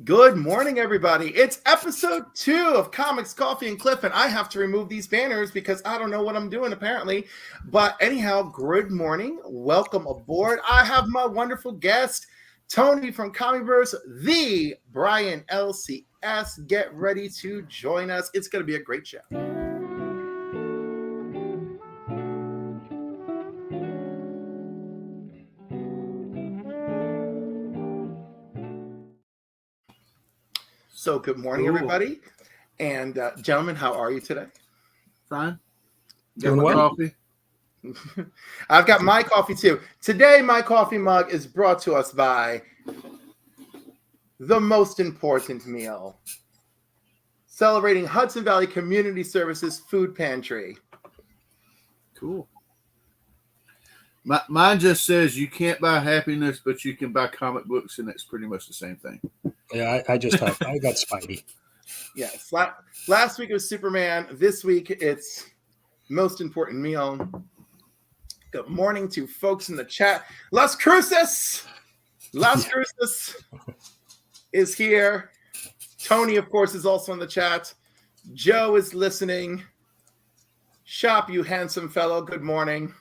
Good morning, everybody. It's episode 2 of Comics, Coffee, and Cliff, and I have to remove these banners because I don't know what I'm doing, apparently. But anyhow, good morning. Welcome aboard. I have my wonderful guest, Tony from Comicverse, the Brian LCS. Get ready to join us. It's going to be a great show. So good morning, everybody. And gentlemen, how are you today? Fine. Doing well. Coffee. I've got my coffee too. Today, my coffee mug is brought to us by The Most Important Meal, celebrating Hudson Valley Community Services Food Pantry. Cool. Mine just says you can't buy happiness, but you can buy comic books, and it's pretty much the same thing. Yeah, I got Spidey. Yes. Last week it was Superman. This week it's Most Important Meal. Good morning to folks in the chat. Las Cruces is here. Tony, of course, is also in the chat. Joe is listening. Shop, you handsome fellow. Good morning.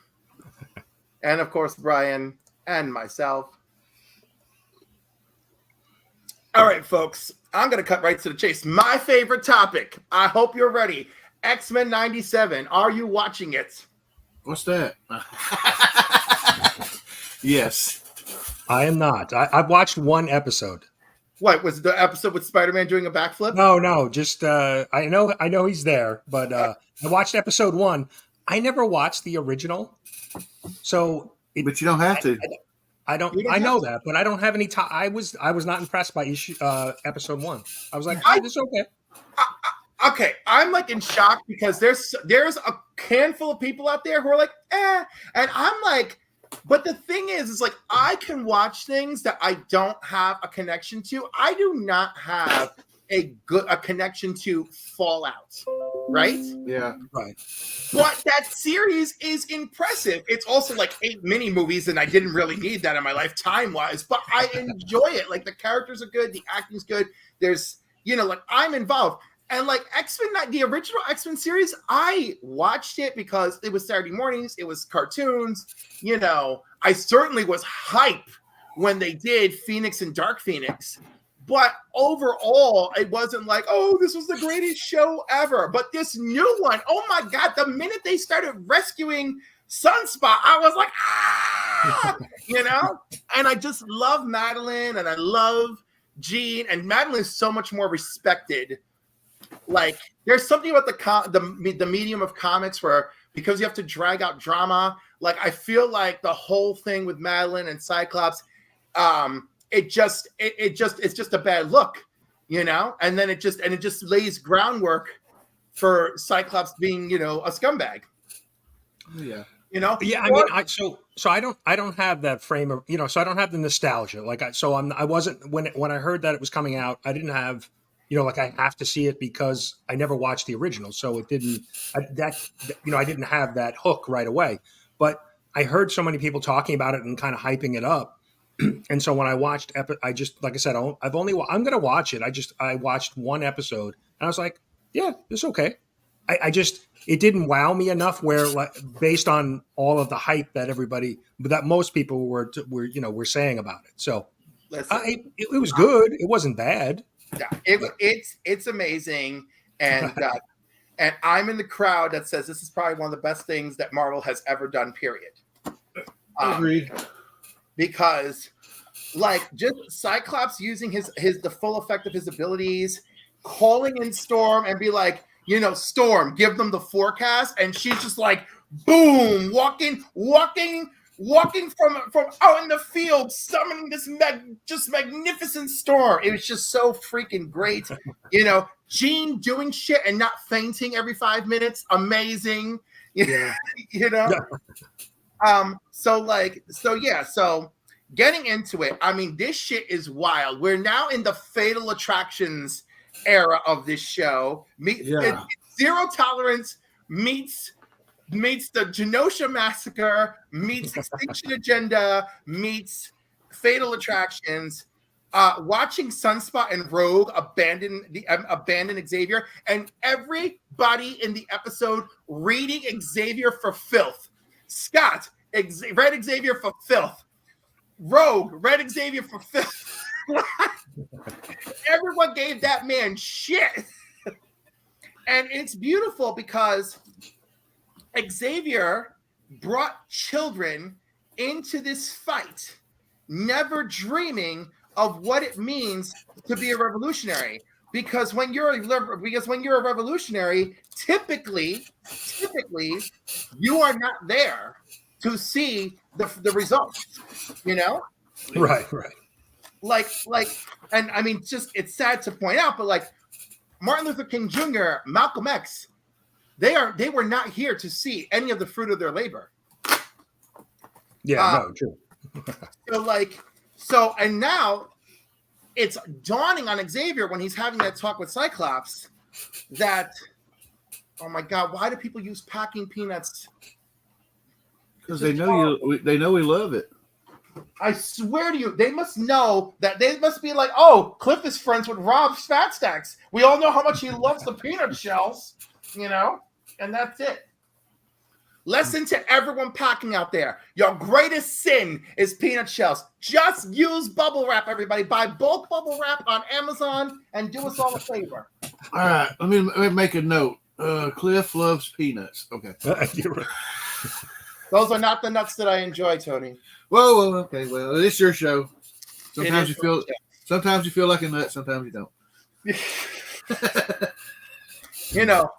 And, of course, Brian and myself. All right, folks. I'm going to cut right to the chase. My favorite topic. I hope you're ready. X-Men 97. Are you watching it? What's that? Yes. I am not. I've watched one episode. What was the episode with Spider-Man doing a backflip? No. Just I know he's there, but I watched episode 1. I never watched the original, so. But you don't have to. I know that, but I don't have any time. I was not impressed by episode 1. I was like, this is okay. Okay, I'm like in shock because there's a handful of people out there who are like, and I'm like, but the thing is like I can watch things that I don't have a connection to. I do not have a connection to Fallout, right? Yeah, right. But that series is impressive. It's also like 8 mini movies, and I didn't really need that in my life time-wise, but I enjoy it. Like the characters are good, the acting's good. There's, like I'm involved. And like X-Men, the original X-Men series, I watched it because it was Saturday mornings, it was cartoons. I certainly was hype when they did Phoenix and Dark Phoenix. But overall, it wasn't like, oh, this was the greatest show ever. But this new one, oh my God, the minute they started rescuing Sunspot, I was like, And I just love Madeline and I love Jean. And Madeline is so much more respected. Like, there's something about the medium of comics where, because you have to drag out drama, like, I feel like the whole thing with Madeline and Cyclops, it's just a bad look, and then it just lays groundwork for Cyclops being, a scumbag. Yeah. Yeah, I mean, so I don't have that frame of, so I don't have the nostalgia. Like, I wasn't, when I heard that it was coming out, I didn't have, like I have to see it because I never watched the original. So it didn't, I didn't have that hook right away. But I heard so many people talking about it and kind of hyping it up. And so when I watched, I just, like I said, I'm going to watch it. I watched one episode and I was like, yeah, it's okay. It didn't wow me enough where, like, based on all of the hype that most people were saying about it. So it was good. It wasn't bad. Yeah, it's amazing. And, and I'm in the crowd that says this is probably one of the best things that Marvel has ever done, period. Agreed. Because, like, just Cyclops using the full effect of his abilities, calling in Storm and be like, Storm, give them the forecast, and she's just like, boom, walking from out in the field, summoning this magnificent storm. It was just so freaking great. Jean doing shit and not fainting every 5 minutes, amazing. Yeah. So getting into it, I mean, this shit is wild. We're now in the Fatal Attractions era of this show. Zero Tolerance meets the Genosha Massacre, meets Extinction Agenda, meets Fatal Attractions. watching Sunspot and Rogue abandon Xavier, and everybody in the episode reading Xavier for filth. Scott read Xavier for filth. Rogue read Xavier for filth. Everyone gave that man shit. And it's beautiful because Xavier brought children into this fight, never dreaming of what it means to be a revolutionary. Because when you're a revolutionary, typically you are not there to see the results, you know? Right. Like, and I mean, just it's sad to point out, but like Martin Luther King Jr., Malcolm X, they were not here to see any of the fruit of their labor. Yeah, no, true. And now it's dawning on Xavier when he's having that talk with Cyclops that, oh my God, why do people use packing peanuts? Because they know we love it. I swear to you, they must know that they must be like, oh, Cliff is friends with Rob Fat Stacks. We all know how much he loves the peanut shells, you know, and that's it. Lesson to everyone packing out there. Your greatest sin is peanut shells. Just use bubble wrap, everybody. Buy bulk bubble wrap on Amazon and do us all a favor. All right, let me make a note. Cliff loves peanuts. Okay. You're right. Those are not the nuts that I enjoy, Tony. Well, okay. Well, it's your show. Sometimes you feel like a nut. Sometimes you don't. You know,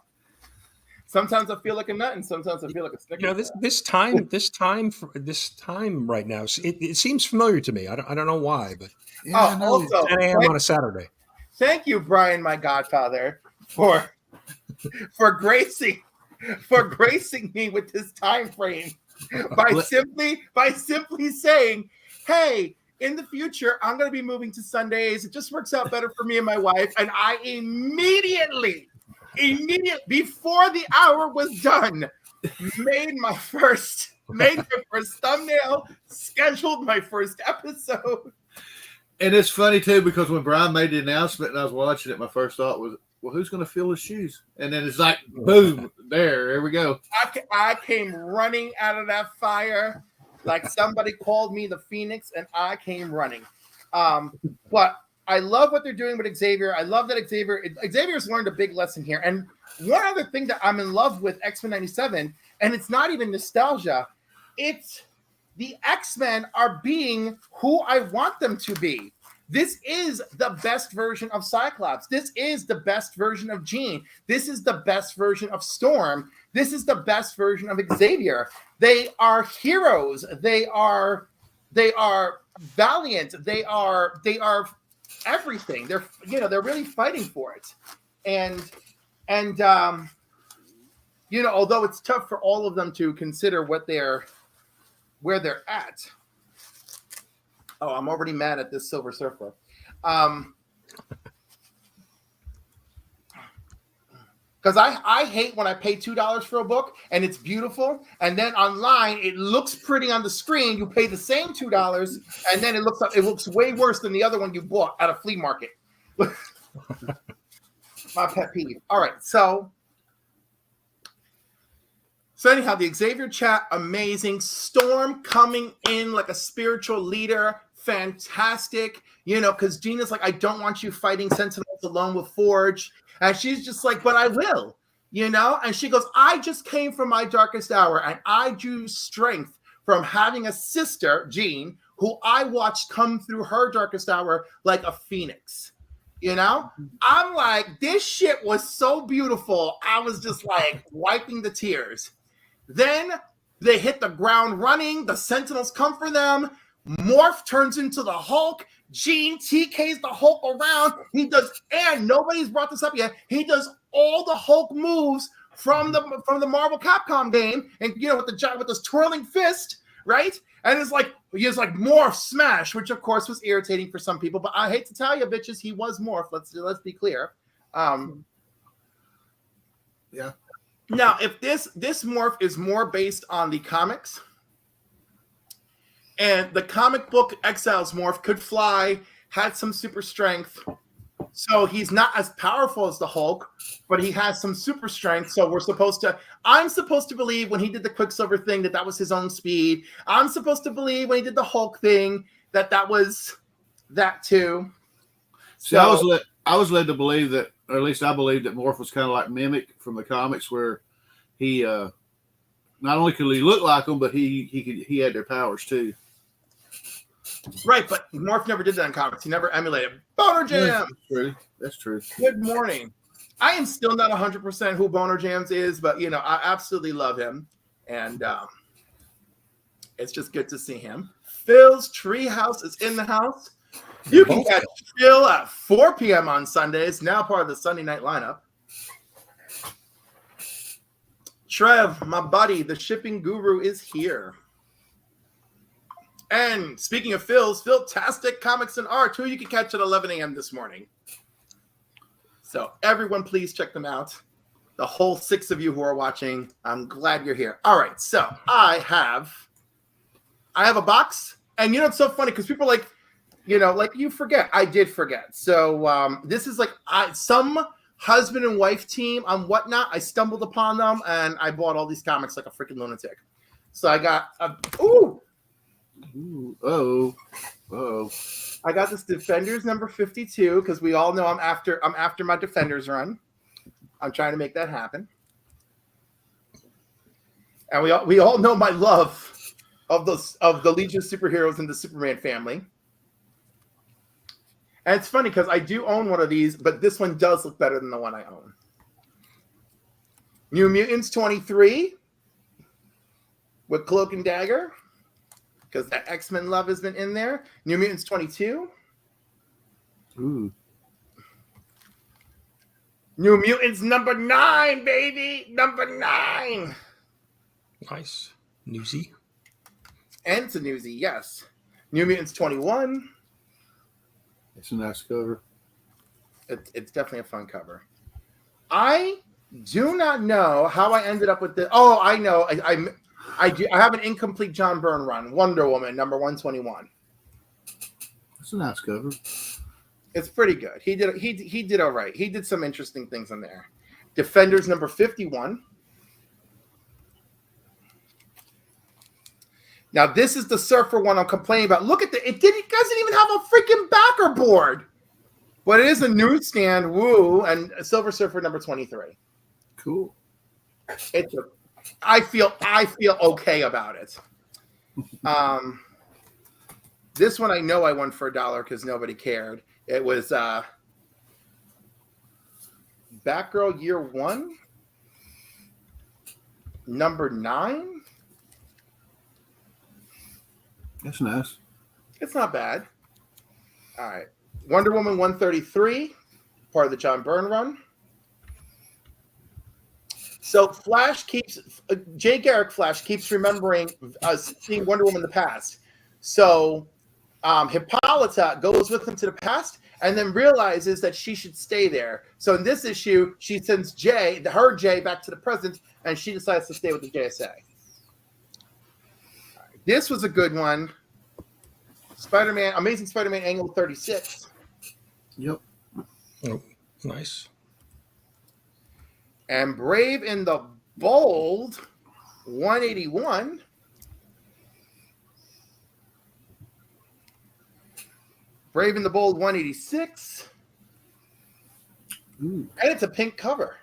sometimes I feel like a nut, and sometimes I feel like a Snickers. You know, this time right now, it seems familiar to me. I don't know why, but Yeah, also 10 a.m. on a Saturday. Thank you, Brian, my godfather, for gracing me with this time frame by simply saying, hey, in the future I'm going to be moving to Sundays. It just works out better for me and my wife. And I immediately before the hour was done made my first thumbnail, scheduled my first episode. And it's funny too, because when Brian made the announcement and I was watching it, my first thought was, well, who's going to fill his shoes? And then it's like, boom, there we go. I came running out of that fire like somebody called me the Phoenix, and I came running. But I love what they're doing with Xavier. I love that Xavier's learned a big lesson here. And one other thing that I'm in love with X-Men 97, and it's not even nostalgia, it's the X-Men are being who I want them to be. This is the best version of Cyclops. This is the best version of Jean. This is the best version of Storm. This is the best version of Xavier. They are heroes. They are valiant. They are everything. They're really fighting for it. And although it's tough for all of them to consider where they're at. Oh, I'm already mad at this Silver Surfer. Because I hate when I pay $2 for a book and it's beautiful, and then online it looks pretty on the screen. You pay the same $2, and then it looks way worse than the other one you bought at a flea market. My pet peeve. All right, so anyhow, the Xavier chat, amazing. Storm coming in like a spiritual leader, fantastic. Because Gina's like, I don't want you fighting Sentinels alone with Forge. And she's just like, but I will, And she goes, I just came from my darkest hour, and I drew strength from having a sister, Jean, who I watched come through her darkest hour like a phoenix. I'm like, this shit was so beautiful. I was just like wiping the tears. Then they hit the ground running. The Sentinels come for them. Morph turns into the Hulk. Jean TKs the Hulk around. And nobody's brought this up yet. He does all the Hulk moves from the Marvel Capcom game, and with this twirling fist, right? And it's like Morph smash, which of course was irritating for some people. But I hate to tell you, bitches, he was Morph. Let's be clear. Yeah. Now, if this Morph is more based on the comics, and the comic book Exiles Morph could fly had some super strength. So he's not as powerful as the Hulk, but he has some super strength. So I'm supposed to believe when he did the Quicksilver thing that was his own speed. I'm supposed to believe when he did the Hulk thing that was that too. See, I was led to believe that, or at least I believed that Morph was kind of like Mimic from the comics, where he not only could he look like them, but he had their powers too. Right, but Morph never did that in comics. He never emulated Boner Jam. That's true. Good morning. I am still not 100% who Boner Jams is, but I absolutely love him, and it's just good to see him. Phil's Treehouse is in the house. You can catch Phil at 4 p.m. on Sundays, now part of the Sunday night lineup. Trev, my buddy, the shipping guru, is here. And speaking of Phil's, Philtastic Comics and Art, who you can catch at 11 a.m. this morning. So everyone, please check them out. The whole 6 of you who are watching, I'm glad you're here. All right, so I have a box, and it's so funny because people are like, you forget. I did forget. So this is like some husband and wife team on Whatnot. I stumbled upon them, and I bought all these comics like a freaking lunatic. So I got I got this Defenders number 52 because we all know I'm after my Defenders run. I'm trying to make that happen. And we all know my love of the Legion of Superheroes and the Superman family. And it's funny because I do own one of these, but this one does look better than the one I own. New Mutants 23 with Cloak and Dagger, because that X-Men love has been in there. New Mutants 22. Ooh. New Mutants number 9, baby. Number 9. Nice. Newsy. And it's a newsie, yes. New Mutants 21. It's a nice cover. It's definitely a fun cover. I do not know how I ended up with this. Oh, I know. I have an incomplete John Byrne run. Wonder Woman number 121. That's a nice cover. It's pretty good. He did all right. He did some interesting things in there. Defenders number 51. Now this is the Surfer one I'm complaining about. Look at it doesn't even have a freaking backer board. But it is a newsstand, woo, and Silver Surfer number 23. Cool. I feel okay about it. This one I know I won for $1 because nobody cared. It was Batgirl Year 1, number 9. That's nice. It's not bad. All right. Wonder Woman 133, part of the John Byrne run. So Jay Garrick Flash keeps remembering us seeing Wonder Woman in the past. So Hippolyta goes with him to the past and then realizes that she should stay there. So in this issue, she sends Jay back to the present, and she decides to stay with the JSA. This was a good one. Amazing Spider-Man Angle 36. Yep. Oh, nice. And Brave in the Bold 181. Brave in the Bold 186. Ooh. And it's a pink cover.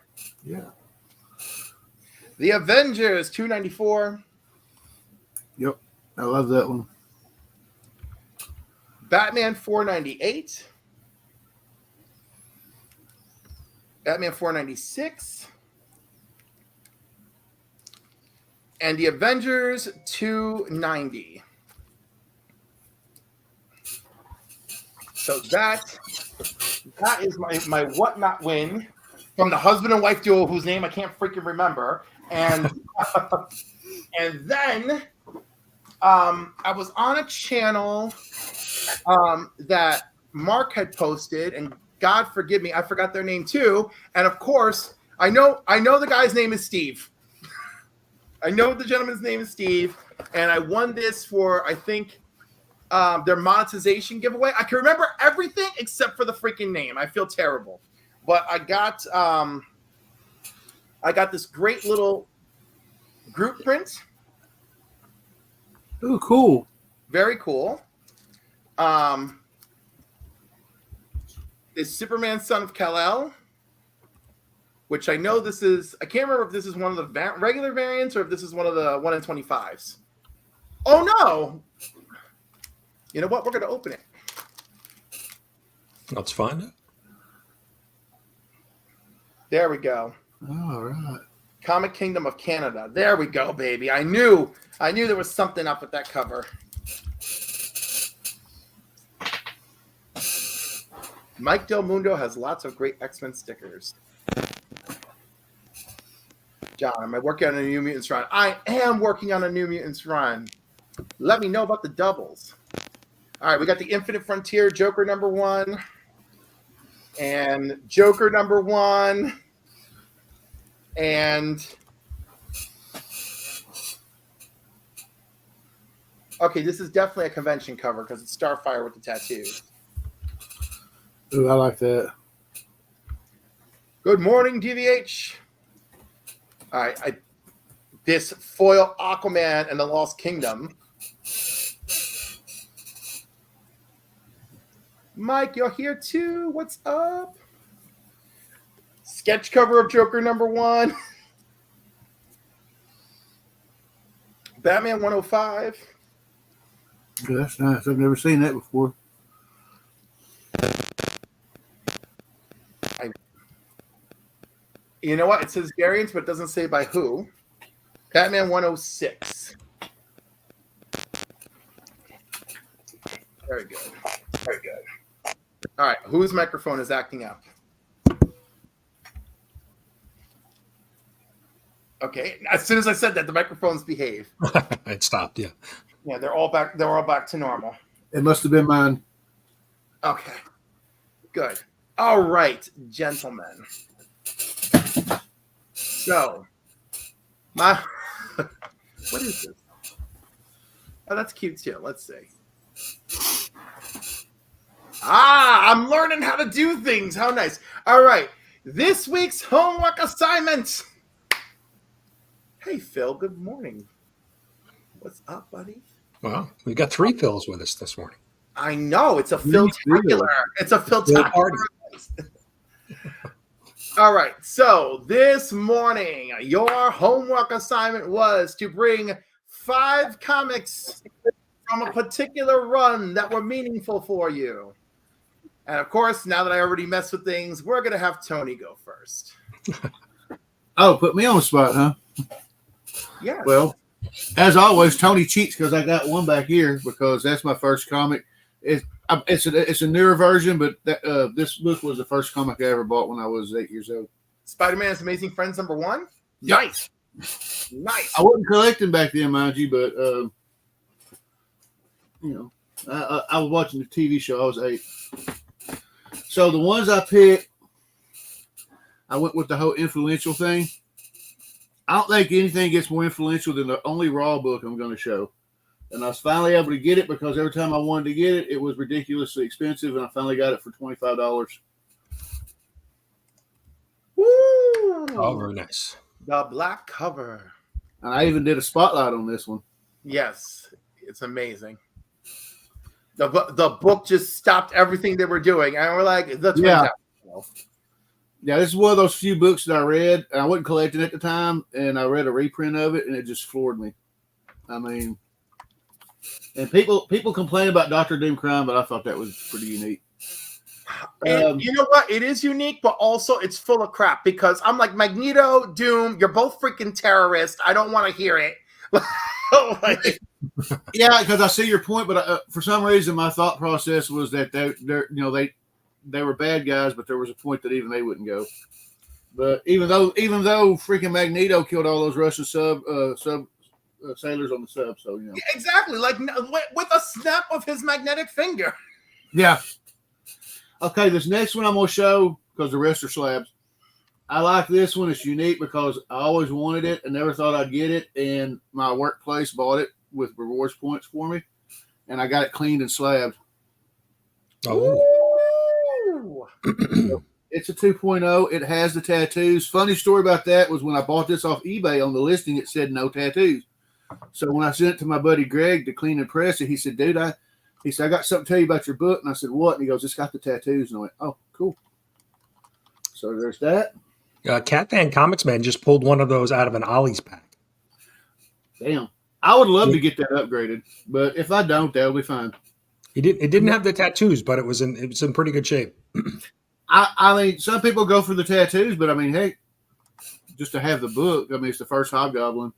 Yeah. The Avengers 294. Yep. I love that one. Batman 498. Batman 496. And the Avengers 290. So that is my Whatnot win from the husband and wife duo whose name I can't freaking remember. And and then I was on a channel that Mark had posted, and God forgive me, I forgot their name too. And of course, I know the guy's name is Steve. I know the gentleman's name is Steve, and I won this for I think their monetization giveaway. I can remember everything except for the freaking name. I feel terrible, but I got this great little group print. Oh, cool. Very cool. Is Superman Son of Kal-El, which I know this is. I can't remember if this is one of the regular variants or if this is one of the 1 in 25s. Oh no! You know what? We're going to open it. Let's find it. There we go. All right. Comic Kingdom of Canada. There we go, baby. I knew there was something up with that cover. Mike Del Mundo has lots of great X-Men stickers. John, am I working on a New Mutants run? I am working on a New Mutants run. Let me know about the doubles. All right, we got the Infinite Frontier Joker #1 and Joker #1 and okay, this is definitely a convention cover because it's Starfire with the tattoos. Ooh, I like that. Good morning, DVH. All right, this foil Aquaman and the Lost Kingdom. Mike, you're here too. What's up? Sketch cover of Joker #1. Batman 105. Yeah, that's nice. I've never seen that before. You know what? It says variants, but it doesn't say by who. Batman 106. Very good. Very good. All right. Whose microphone is acting up? Okay. As soon as I said that, the microphones behave. It stopped. Yeah. Yeah, they're all back. They're all back to normal. It must have been mine. Okay. Good. All right, gentlemen. So, what is this? Oh, that's cute too. Let's see. I'm learning how to do things. How nice. All right. This week's homework assignment. Hey, Phil. Good morning. What's up, buddy? Well, we got 3 Phils with us this morning. I know. It's a Phil-tacular. It's a Phil-tacular. All right. So this morning, your homework assignment was to bring 5 comics from a particular run that were meaningful for you. And of course, now that I already messed with things, we're going to have Tony go first. Oh, put me on the spot, huh? Yeah. Well, as always, Tony cheats because I got one back here because that's my first comic. It's a newer version, but this book was the first comic I ever bought when I was 8 years old. Spider-Man's Amazing Friends #1? Yep. Nice. Nice. I wasn't collecting back then, mind you, but I was watching the TV show. I was 8. So the ones I picked, I went with the whole influential thing. I don't think anything gets more influential than the only Raw book I'm going to show. And I was finally able to get it because every time I wanted to get it, it was ridiculously expensive, and I finally got it for $25. Woo! Oh, very nice. The black cover. And I even did a spotlight on this one. Yes, it's amazing. The book just stopped everything they were doing, and we're like, the Yeah, this is one of those few books that I read, and I wasn't collecting at the time, and I read a reprint of it, and it just floored me. I mean, and people complain about Dr. Doom crime, but I thought that was pretty unique. And you know what? It is unique, but also it's full of crap because I'm like, Magneto, Doom, you're both freaking terrorists. I don't want to hear it. Yeah, because I see your point, but for some reason, my thought process was that they were bad guys, but there was a point that even they wouldn't go. But even though freaking Magneto killed all those Russian sub sailors on the sub, so Yeah, exactly, like with a snap of his magnetic finger. Yeah. Okay, this next one I'm gonna show because the rest are slabs. I like this one. It's unique because I always wanted it and never thought I'd get it, and my workplace bought it with rewards points for me. and I got it cleaned and slabbed. Oh, Ooh. It's a 2.0. It has the tattoos. Funny story about that was when I bought this off eBay on the listing, it said no tattoos. So when I sent it to my buddy Greg to clean and press it, he said, dude, I got something to tell you about your book. And I said, what? And he goes, it's got the tattoos. And I went, oh, cool. So there's that. Cat Fan Comics Man just pulled one of those out of an Ollie's pack. Damn. I would love to get that upgraded, but if I don't, that'll be fine. It didn't have the tattoos, but it was in pretty good shape. I mean, some people go for the tattoos, but I mean, hey, just to have the book, I mean, it's the first Hobgoblin.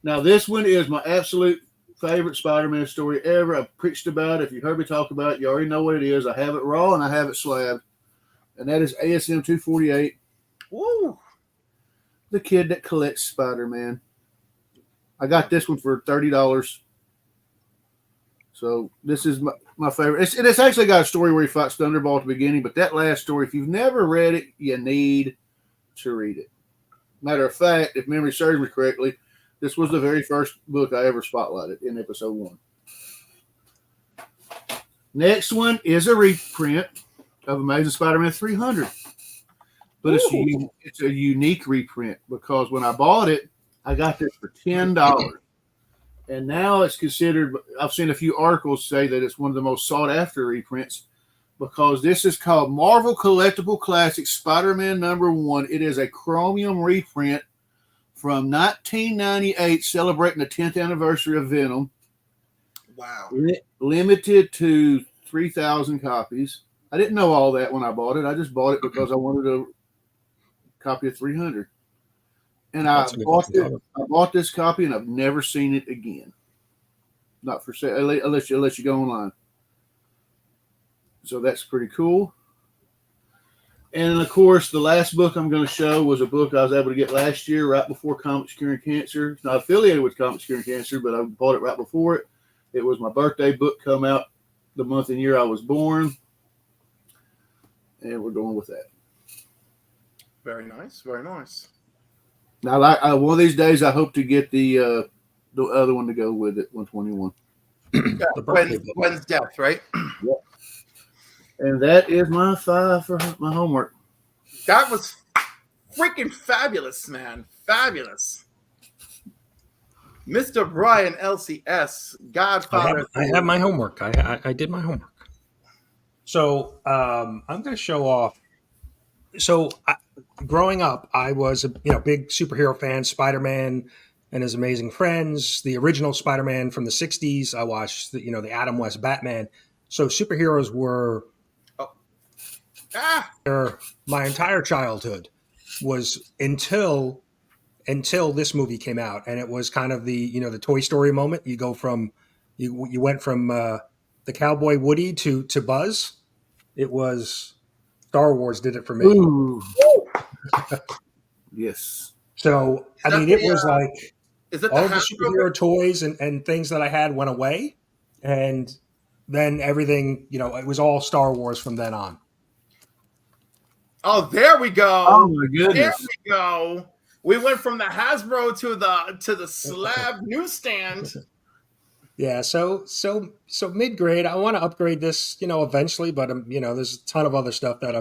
Now, this one is my absolute favorite Spider-Man story ever. I've preached about it. If you heard me talk about it, you already know what it is. I have it raw and I have it slabbed. And that is ASM 248. Woo. The Kid That Collects Spider-Man. I got this one for $30. So this is my favorite. It's actually got a story where he fights Thunderball at the beginning, but that last story, if you've never read it, you need to read it. Matter of fact, if memory serves me correctly, this was the very first book I ever spotlighted in episode 1. Next one is a reprint of Amazing Spider-Man 300. But it's a unique reprint because when I bought it, I got this for $10. And now it's considered, I've seen a few articles say that it's one of the most sought after reprints because this is called Marvel Collectible Classic Spider-Man #1. It is a chromium reprint from 1998 celebrating the 10th anniversary of Venom. Wow. Limited to 3,000 copies. I didn't know all that when I bought it. I just bought it because I wanted a copy of 300. And I bought this copy and I've never seen it again. Not for sale, unless you go online. So that's pretty cool. And of course, the last book I'm going to show was a book I was able to get last year, right before Comics Curing Cancer. It's not affiliated with Comics Curing Cancer, but I bought it right before it. It was my birthday book, come out the month and year I was born. And we're going with that. Very nice. Very nice. Now, one of these days, I hope to get the other one to go with it, 121. Yeah, Gwen's death, right? Yep. And that is my 5 for my homework. That was freaking fabulous, man. Fabulous. Mr. Brian LCS, Godfather. I have my homework. I did my homework. So I'm going to show off. So growing up, I was a big superhero fan, Spider-Man and His Amazing Friends, the original Spider-Man from the 60s. I watched the Adam West Batman. So superheroes were my entire childhood was until this movie came out, and it was kind of the Toy Story moment. You go from you went from the cowboy Woody to Buzz. It was Star Wars did it for me. Ooh. Yes. So I mean, it was like is it all the superhero toys and things that I had went away, and then everything it was all Star Wars from then on. Oh, there we go. Oh my goodness. There we go. We went from the Hasbro to the slab newsstand. Yeah, so mid grade, I want to upgrade this, eventually, but there's a ton of other stuff that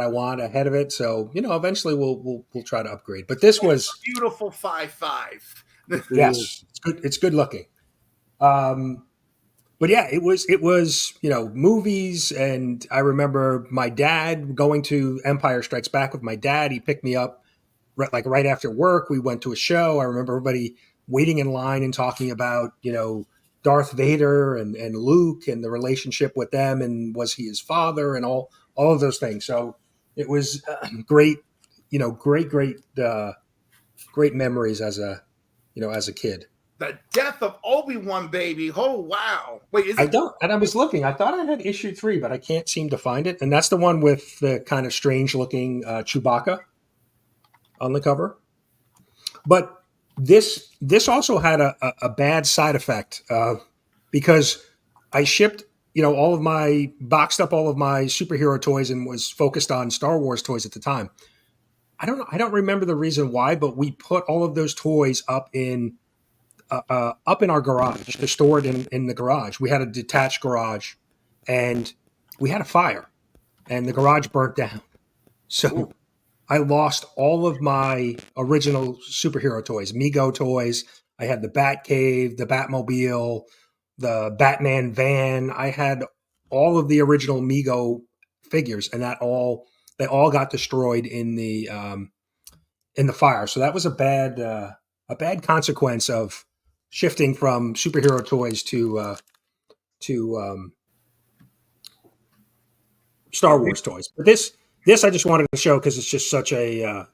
I want ahead of it. So eventually we'll try to upgrade. But this was beautiful 5.5. Yes, it's good. It's good looking. But yeah, it was movies, and I remember my dad going to Empire Strikes Back with my dad. He picked me up right after work. We went to a show. I remember everybody waiting in line and talking about Darth Vader and Luke and the relationship with them, and was he his father, and all of those things. So it was great, great memories as a kid. The death of Obi-Wan, baby. Oh, wow. Wait, I don't. And I was looking. I thought I had issue 3, but I can't seem to find it. And that's the one with the kind of strange-looking Chewbacca on the cover. But this also had a bad side effect because I shipped, boxed up all of my superhero toys and was focused on Star Wars toys at the time. I don't know. I don't remember the reason why, but we put all of those toys up in up in our garage to store it in the garage. We had a detached garage, and we had a fire, and the garage burnt down. So Ooh. I lost all of my original superhero toys, Mego toys. I had the Batcave, the Batmobile, the Batman van. I had all of the original Mego figures, and they all got destroyed in the fire. So that was a bad consequence of shifting from superhero toys to Star Wars toys. But this I just wanted to show because it's just such a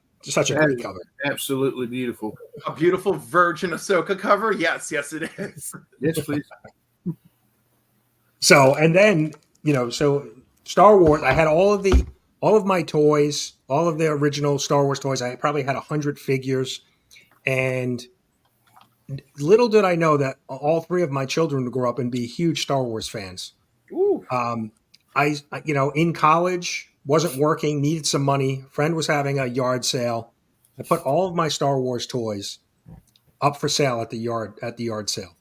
great cover. Absolutely beautiful. A beautiful Virgin Ahsoka cover. Yes, it is. Yes, please. So, and then, so Star Wars, I had all of my toys, all of the original Star Wars toys. I probably had 100 figures, and little did I know that all three of my children would grow up and be huge Star Wars fans. Ooh. In college, wasn't working, needed some money. Friend was having a yard sale. I put all of my Star Wars toys up for sale at the yard sale.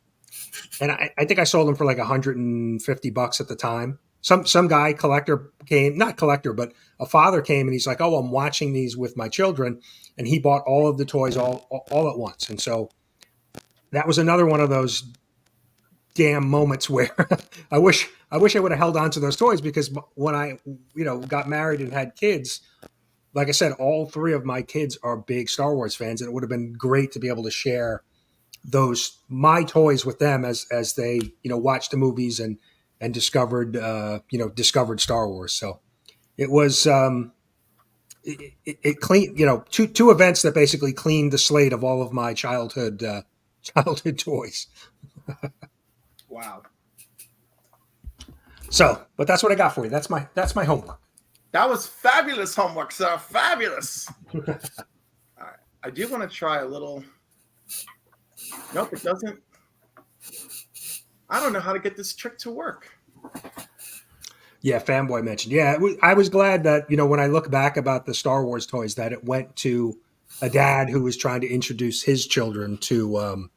And I think I sold them for like $150 at the time. Some guy, collector came, not collector, but a father came and he's like, "Oh, I'm watching these with my children." And he bought all of the toys all at once. And so that was another one of those damn moments where I wish I would have held on to those toys, because when I, got married and had kids, like I said, all three of my kids are big Star Wars fans, and it would have been great to be able to share my toys with them as they watched the movies and discovered Star Wars. So it was it cleaned two events that basically cleaned the slate of all of my childhood toys. Wow. So, but that's what I got for you. That's my homework. That was fabulous homework, sir. Fabulous. All right. I do want to try a little. Nope, it doesn't. I don't know how to get this trick to work. Yeah, Fanboy mentioned. Yeah, I was glad that, when I look back about the Star Wars toys, that it went to a dad who was trying to introduce his children to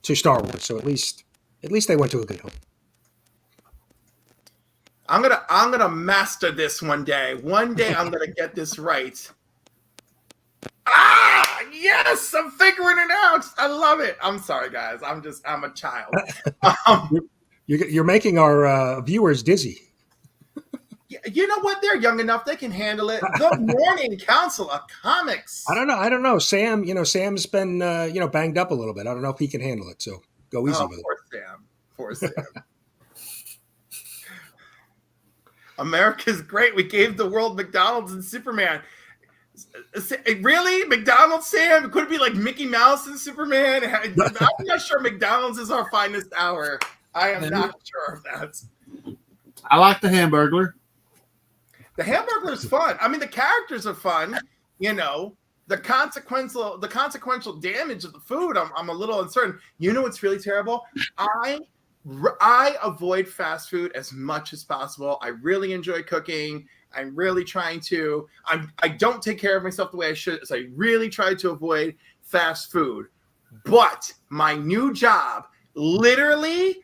Star Wars. So at least they went to a good home. I'm gonna master this one day. One day I'm gonna get this right. Ah, yes, I'm figuring it out. I love it. I'm sorry, guys. I'm a child. You're making our viewers dizzy. You know what? They're young enough; they can handle it. Good morning, Council of Comics. I don't know. Sam, Sam's been banged up a little bit. I don't know if he can handle it. So go easy with it. Poor Sam. America's great. We gave the world McDonald's and Superman. Really? McDonald's, Sam? Could it be like Mickey Mouse and Superman? I'm not sure McDonald's is our finest hour. I am not sure of that. I like the Hamburglar. The Hamburglar is fun. I mean, the characters are fun. The consequential damage of the food, I'm a little uncertain. You know what's really terrible? I avoid fast food as much as possible. I really enjoy cooking. I'm really trying to. I don't take care of myself the way I should, so I really try to avoid fast food. But my new job, literally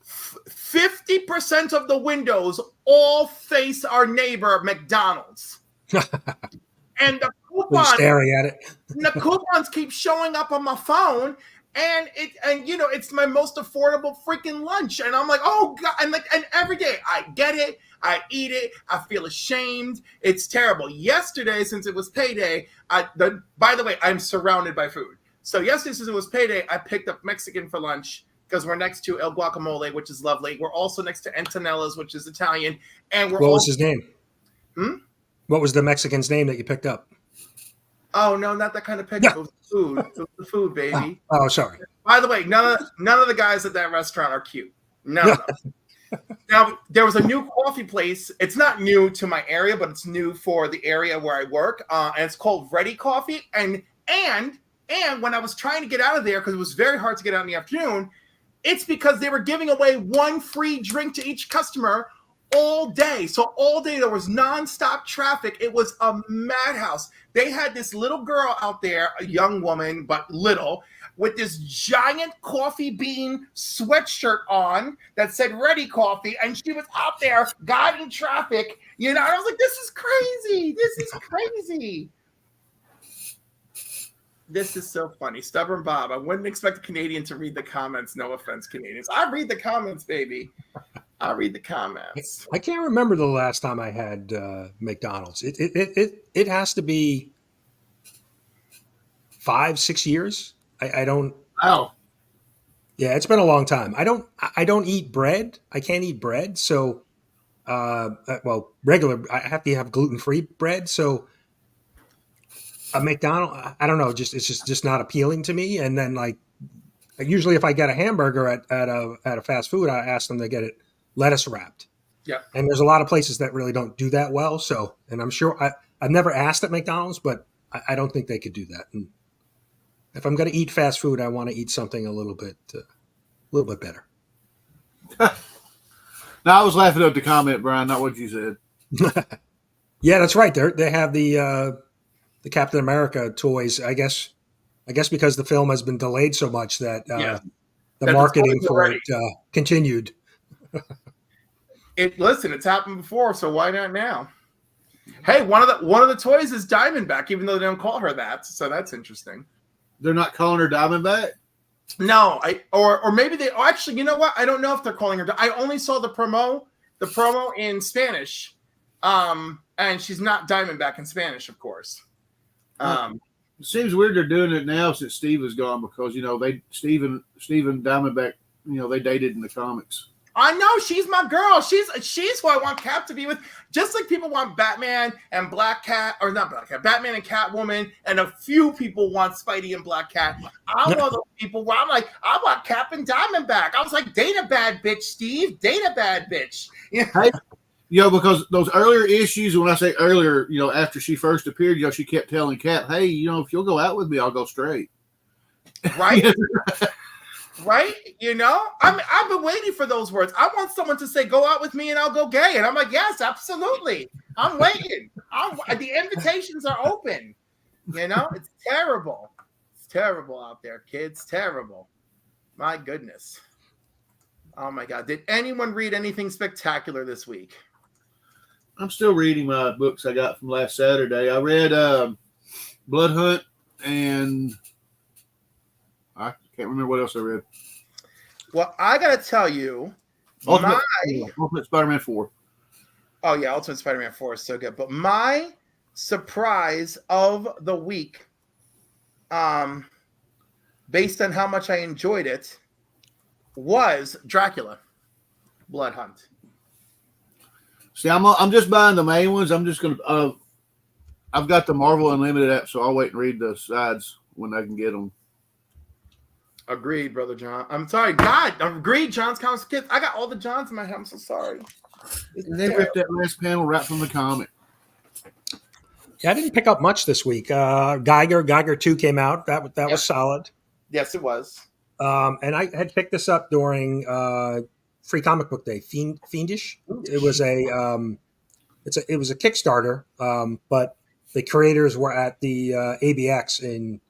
50% of the windows all face our neighbor McDonald's. And the coupons, staring at it. the coupons keep showing up on my phone. And it's my most affordable freaking lunch. And I'm like, oh God. And every day I get it. I eat it. I feel ashamed. It's terrible. Yesterday, since it was payday, by the way, I'm surrounded by food. So yesterday, since it was payday, I picked up Mexican for lunch because we're next to El Guacamole, which is lovely. We're also next to Antonella's, which is Italian. And what was his name? What was the Mexican's name that you picked up? Oh, no, not that kind of pickup. It was food. It was the food, baby. Oh, sorry. By the way, none of the guys at that restaurant are cute. None of them. Now, there was a new coffee place. It's not new to my area, but it's new for the area where I work. And it's called Ready Coffee. And when I was trying to get out of there, because it was very hard to get out in the afternoon, it's because they were giving away one free drink to each customer all day. So all day there was nonstop traffic. It was a madhouse. They had this little girl out there, a young woman, but little, with this giant coffee bean sweatshirt on that said Ready Coffee, and she was out there guiding traffic. You know, and I was like, this is crazy. This is crazy. This is so funny. Stubborn Bob. I wouldn't expect a Canadian to read the comments. No offense, Canadians. I read the comments, baby. I read the comments. I can't remember the last time I had McDonald's. It has to be 5-6 years. I don't. Wow. Yeah, it's been a long time. I don't eat bread. I can't eat bread. So, well, regular. I have to have gluten-free bread. So, a McDonald's, I don't know. It's just not appealing to me. And then like, usually if I get a hamburger at a fast food, I ask them to get it lettuce wrapped. Yeah. And there's a lot of places that really don't do that well. So, and I'm sure I've never asked at McDonald's, but I don't think they could do that. And if I'm going to eat fast food, I want to eat something a little bit better. No, I was laughing at the comment, Brian, not what you said. Yeah, that's right. They have the Captain America toys. I guess because the film has been delayed so much that the marketing for it continued. Listen, it's happened before, so why not now? Hey, one of the toys is Diamondback, even though they don't call her that. So that's interesting. They're not calling her Diamondback? No, or maybe they. Oh, actually, you know what? I don't know if they're calling her. I only saw the promo in Spanish, and she's not Diamondback in Spanish, of course. It seems weird they're doing it now since Steve is gone because Steve and Diamondback, they dated in the comics. I know, she's my girl. She's who I want Cap to be with. Just like people want Batman and Black Cat, or not Black Cat, Batman and Catwoman, and a few people want Spidey and Black Cat. I'm one of those people where I'm like, I want Cap and Diamondback. I was like, date a bad bitch, Steve. Date a bad bitch. Hey, because those earlier issues, when I say earlier, after she first appeared, she kept telling Cap, hey, if you'll go out with me, I'll go straight. Right? Right? I've been waiting for those words. I want someone to say, go out with me and I'll go gay. And I'm like, yes, absolutely. I'm waiting. The invitations are open. It's terrible. It's terrible out there, kids. Terrible. My goodness. Oh my God. Did anyone read anything spectacular this week? I'm still reading my books I got from last Saturday. I read Blood Hunt, and I can't remember what else I read. Well, I got to tell you, Ultimate Spider-Man 4. Oh, yeah, Ultimate Spider-Man 4 is so good. But my surprise of the week, based on how much I enjoyed it, was Dracula, Blood Hunt. See, I'm just buying the main ones. I'm just going to I've got the Marvel Unlimited app, so I'll wait and read the sides when I can get them. Agreed, Brother John. I'm sorry. God, agreed, John's Comics Kids. I got all the Johns in my head. I'm so sorry. And they ripped that last panel right from the comic. Yeah, I didn't pick up much this week. Geiger 2 came out. That was solid. Yes, it was. And I had picked this up during Free Comic Book Day. Fiendish. It was it was a Kickstarter, but the creators were at the ABX in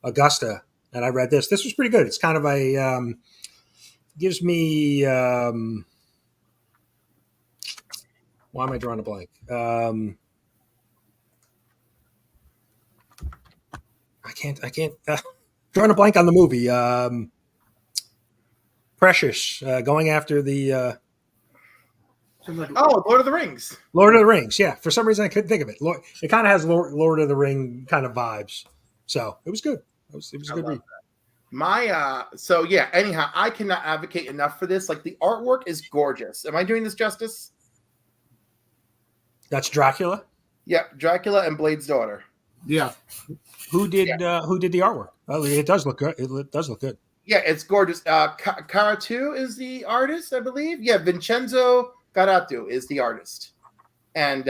Augusta, and I read this. This was pretty good. It's kind of a gives me. Why am I drawing a blank? I can't. Drawing a blank on the movie. Precious going after the. Lord of the Rings. Lord of the Rings, yeah. For some reason, I couldn't think of it. It kind of has Lord of the Ring kind of vibes. So it was good. It was a good read. Anyhow, I cannot advocate enough for this. Like, the artwork is gorgeous. Am I doing this justice? That's Dracula? Yeah, Dracula and Blade's daughter. Yeah. Who did the artwork? Well, it does look good. It does look good. Yeah, it's gorgeous. Caratu is the artist, I believe. Yeah, Vincenzo Caratu is the artist. And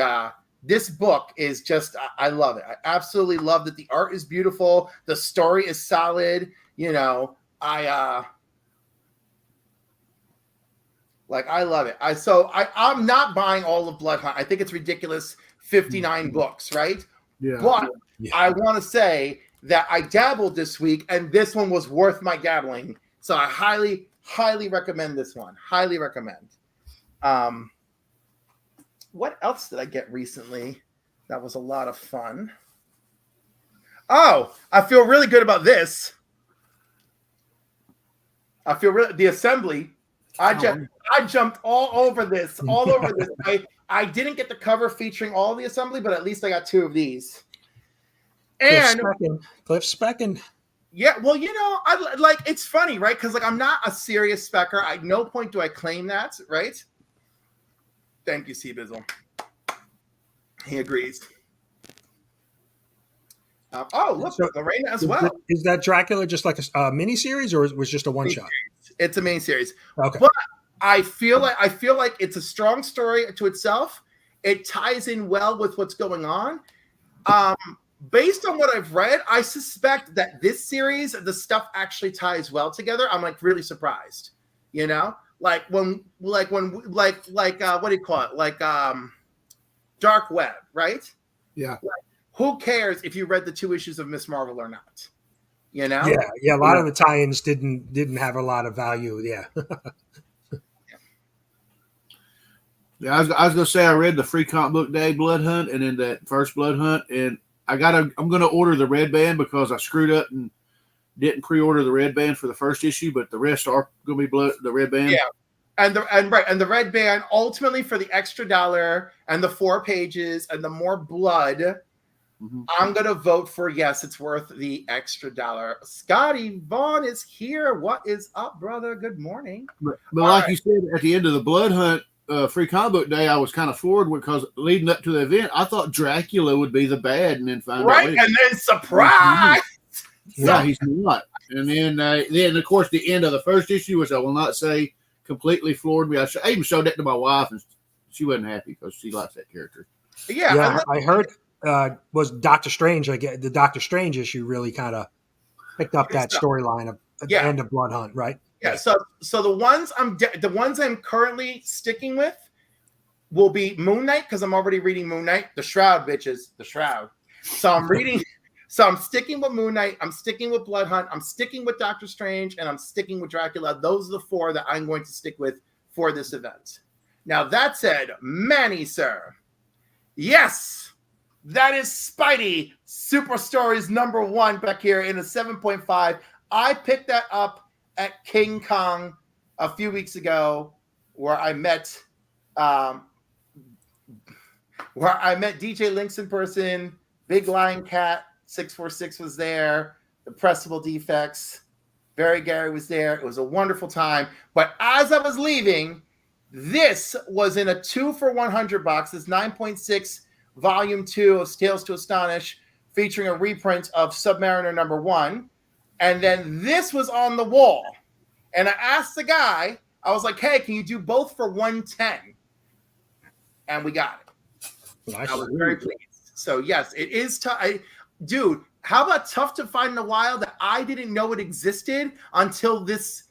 this book is just, I love it. I absolutely love that the art is beautiful. The story is solid. I love it. I'm not buying all of Blood Hunt. I think it's ridiculous. 59 books, right? Yeah. But I want to say, that I dabbled this week, and this one was worth my dabbling. So I highly recommend this one. Highly recommend. What else did I get recently? That was a lot of fun. Oh, I feel really good about this. The Assembly. I jumped all over this. I didn't get the cover featuring all the Assembly, but at least I got 2 of these. And Cliff Speckin. Yeah, well, I like, it's funny, right? Because like I'm not a serious specker. At no point do I claim that, right? Thank you, C-Bizzle. He agrees. Look, Lorena as well. Is that Dracula just like a mini series, or was just a one shot? It's a main series. Okay, but I feel like it's a strong story to itself. It ties in well with what's going on. Based on what I've read, I suspect that this series, the stuff actually ties well together. I'm like really surprised. Like what do you call it? Like Dark Web, right? Yeah. Like, who cares if you read the 2 issues of Miss Marvel or not? Yeah. A lot of the tie-ins didn't have a lot of value. Yeah. Yeah, I was gonna say I read the Free Comic Book Day Blood Hunt, and then that first Blood Hunt, and I'm gonna order the red band because I screwed up and didn't pre-order the red band for the first issue, but the rest are gonna be the red band. Yeah. And the red band ultimately for the extra $1 and the 4 pages and the more blood, I'm gonna vote for yes. It's worth the extra $1. Scotty Vaughn is here. What is up, brother? Good morning. But like you said, at the end of the Blood Hunt Free Comic Book Day, I was kind of forward because leading up to the event, I thought Dracula would be the bad, and then find out later. And then surprise. Yeah, he's not. And then of course the end of the first issue, which I will not say, completely floored me. I even showed that to my wife, and she wasn't happy because she likes that character. Yeah, I heard was Doctor Strange. The Doctor Strange issue really kind of picked up that storyline of the end of Blood Hunt, right? Yeah. So the ones I'm currently sticking with will be Moon Knight because I'm already reading Moon Knight. The Shroud, bitches, the Shroud. So I'm reading. So I'm sticking with Moon Knight. I'm sticking with Blood Hunt. I'm sticking with Doctor Strange, and I'm sticking with Dracula. Those are the 4 that I'm going to stick with for this event. Now that said, Manny, sir, yes, that is Spidey Super Stories #1 back here in a 7.5. I picked that up at King Kong a few weeks ago, where I met DJ Links in person, Big Lion Cat. 646 was there. The Pressable Defects. Barry Gary was there. It was a wonderful time. But as I was leaving, this was in a 2 for $100 box. This 9.6 volume 2 of Tales to Astonish, featuring a reprint of Submariner #1. And then this was on the wall. And I asked the guy, I was like, hey, can you do both for $110? And we got it. Nice. I was very pleased. So yes, it is tough. Dude, how about tough to find in a while that I didn't know it existed until this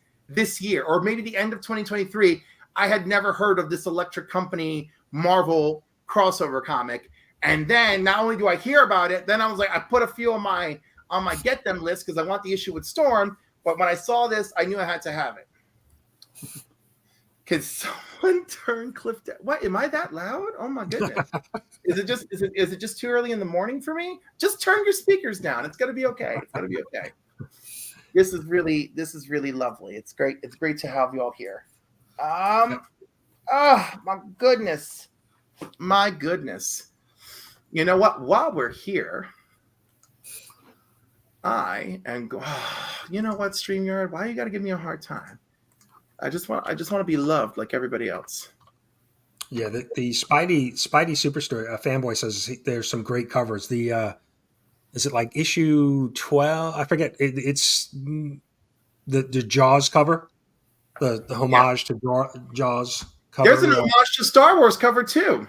year, or maybe the end of 2023. I had never heard of this Electric Company Marvel crossover comic. And then not only do I hear about it, then I was like, I put a few on my get them list because I want the issue with Storm. But when I saw this, I knew I had to have it. Can someone turn Cliff down? What, am I that loud? Oh my goodness. Is it just too early in the morning for me? Just turn your speakers down. It's gonna be okay. It's gonna be okay. This is really lovely. It's great. It's great to have you all here. Oh my goodness. My goodness. You know what? While we're here, you know what, StreamYard? Why you gotta give me a hard time? I just want to be loved like everybody else. Yeah, the Spidey Superstore Fanboy says there's some great covers. The is it like issue 12? I forget. It's the Jaws cover, the homage to Jaws cover. There's an homage to Star Wars cover too.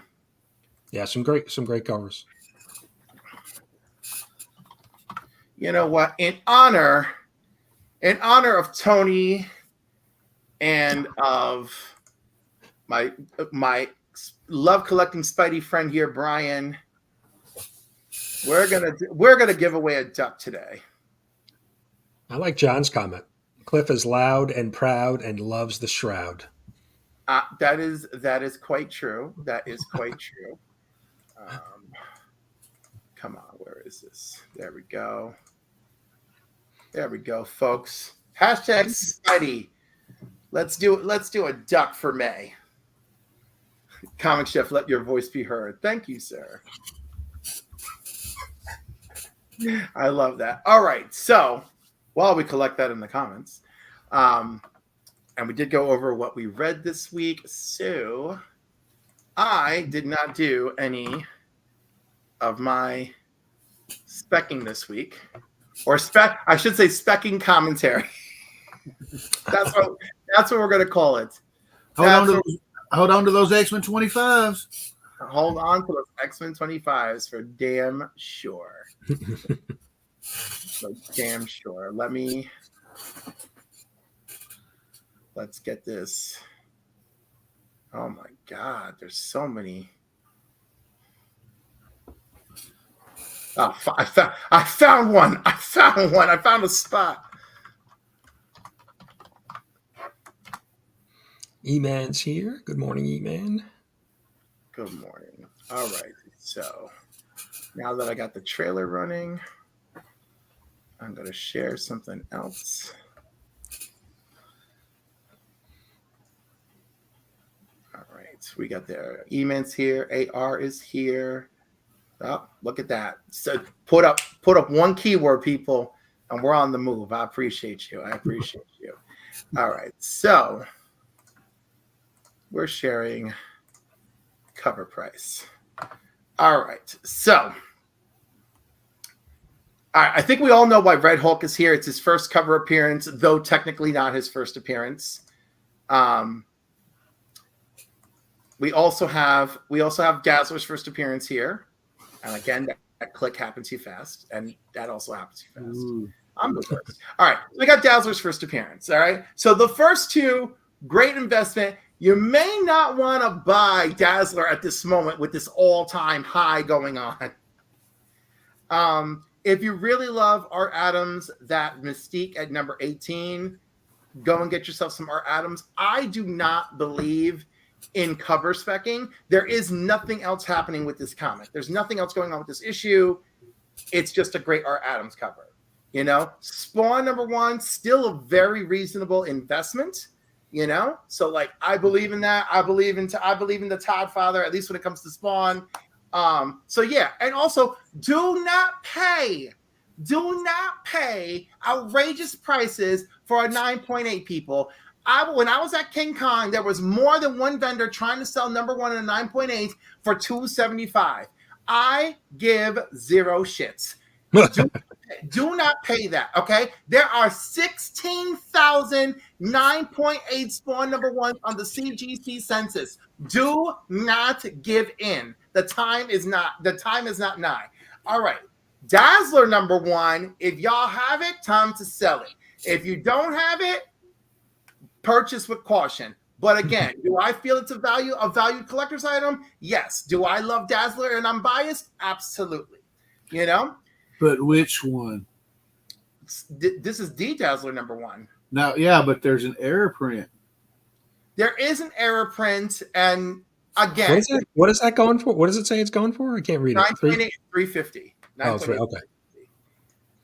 Yeah, some great covers. You know what? In honor of Tony and of my love collecting Spidey friend here, Brian, We're gonna give away a duck today. I like John's comment. Cliff is loud and proud and loves the shroud. That is quite true. That is quite true. Come on, where is this? There we go. There we go, folks. Hashtag Spidey. Let's do a duck for May. Comic Chef, let your voice be heard. Thank you, sir. I love that. All right, so while we collect that in the comments, and we did go over what we read this week, so I did not do any of my specking this week, or I should say specking commentary. That's what we're going to call it. Hold on to those X-Men 25s. Hold on to those X-Men 25s for damn sure. So damn sure. Let's get this. Oh my God, there's so many. Oh, I found one. I found a spot. E-Man's here. Good morning, E-Man. Good morning. All right. So now that I got the trailer running, I'm going to share something else. All right. We got the E-Man's here. AR is here. Oh, look at that. So put up one keyword, people, and we're on the move. I appreciate you. All right. So we're sharing cover price. All right. So I think we all know why Red Hulk is here. It's his first cover appearance, though technically not his first appearance. We also have Dazzler's first appearance here. And again, that click happened too fast. And that also happens too fast. Ooh. I'm the worst. All right. We got Dazzler's first appearance. All right. So the first two, great investment. You may not want to buy Dazzler at this moment with this all-time high going on. If you really love Art Adams, that Mystique at number 18, go and get yourself some Art Adams. I do not believe in cover specking. There is nothing else happening with this comic. There's nothing else going on with this issue. It's just a great Art Adams cover. You know, Spawn number 1, still a very reasonable investment. You know, so like I believe in that. I believe in the Todd Father, at least when it comes to Spawn. So yeah, and also do not pay outrageous prices for a 9.8, people. When I was at King Kong, there was more than one vendor trying to sell number 1 in a 9.8 for $275. I give zero shits. Do not pay that, okay? There are 16,000 9.8 Spawn number 1 on the CGC census. Do not give in. The time is not nigh. All right. Dazzler number 1, if y'all have it, time to sell it. If you don't have it, purchase with caution. But again, do I feel it's a valued collector's item? Yes. Do I love Dazzler and I'm biased? Absolutely. You know? But which one? This is the Dazzler number 1. Now, yeah, but there's an error print. There is an error print, and again, what is that going for? What does it say it's going for? I can't read it. 9.8, 350. Oh, okay.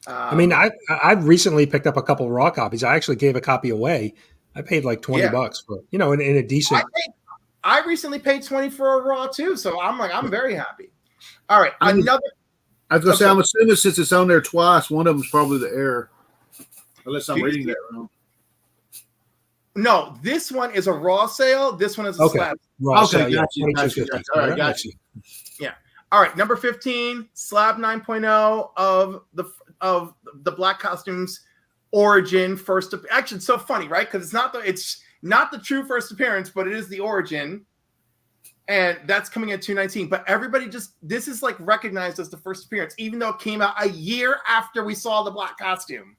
I mean, I've recently picked up a couple raw copies. I actually gave a copy away. I paid like $20 for, you know, in a decent. I recently paid $20 for a raw too, so I'm very happy. All right, I was gonna say, I'm assuming since it's on there twice, one of them's probably the error, unless I'm reading that wrong. No, this one is a raw sale. This one is a slab. Raw sale, yeah. Gotcha. All right, gotcha. Yeah. All right, number 15, slab 9.0 of the Black Costumes origin first. Actually, it's so funny, right? Because it's not the true first appearance, but it is the origin. And that's coming at 219. But everybody this is like recognized as the first appearance, even though it came out a year after we saw the black costume.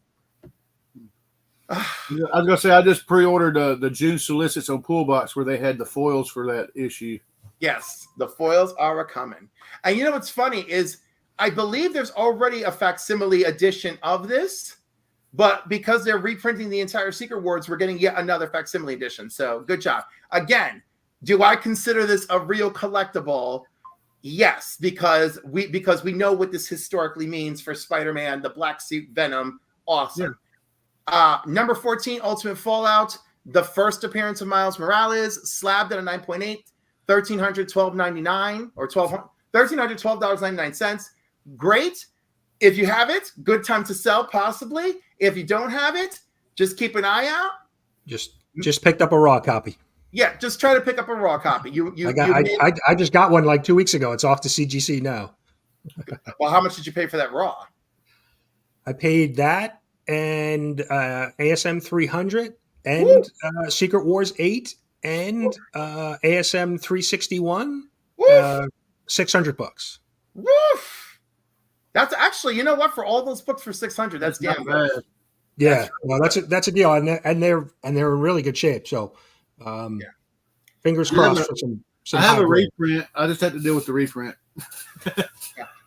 I was gonna say I just pre-ordered the June solicits on Poolbox where they had the foils for that issue. Yes, the foils are a coming. And you know what's funny is I believe there's already a facsimile edition of this, but because they're reprinting the entire Secret Wars, we're getting yet another facsimile edition. So good job. Again, do I consider this a real collectible? Yes, because we know what this historically means for Spider-Man, the black suit Venom. Awesome. Yeah. Number 14, Ultimate Fallout. The first appearance of Miles Morales, slabbed at a 9.8, $1,312.99 or $1,312.99. Great. If you have it, good time to sell, possibly. If you don't have it, just keep an eye out. Just picked up a raw copy. Yeah, just try to pick up a raw copy. I just got one like 2 weeks ago. It's off to CGC now. Well, how much did you pay for that raw? I paid that and ASM 300 and Secret Wars 8 and ASM 361, $600. Woof! That's actually, you know what? For all those books for $600, that's damn good. Yeah, well, that's a deal, and they're in really good shape. So, fingers crossed for some. I have a reprint. I just had to deal with the reprint.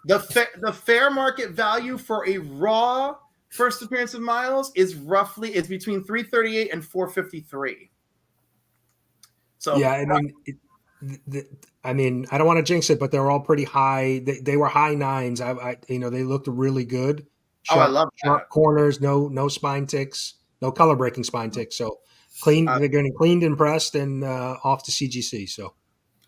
The fair market value for a raw first appearance of Miles is between $338 and $453. So yeah, I mean, I don't want to jinx it, but they're all pretty high. They were high nines. They looked really good. I love that. Sharp corners, no spine ticks, no color breaking spine ticks. So clean, they're getting cleaned and pressed and off to CGC. So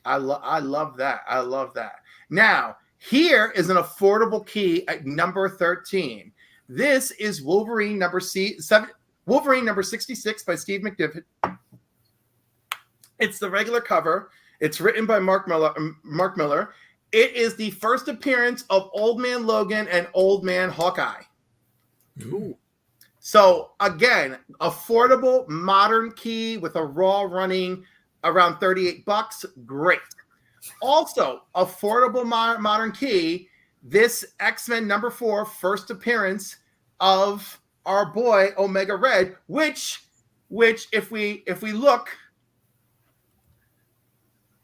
I love that. I love that. Now here is an affordable key at number 13. This is Wolverine number 66 by Steve McDivitt. It's the regular cover. It's written by Mark Miller. It is the first appearance of Old Man Logan and Old Man Hawkeye. Ooh. So again, affordable modern key with a raw running around $38. Great. Also, affordable modern key. This X-Men number 4 first appearance of our boy Omega Red, which if we look,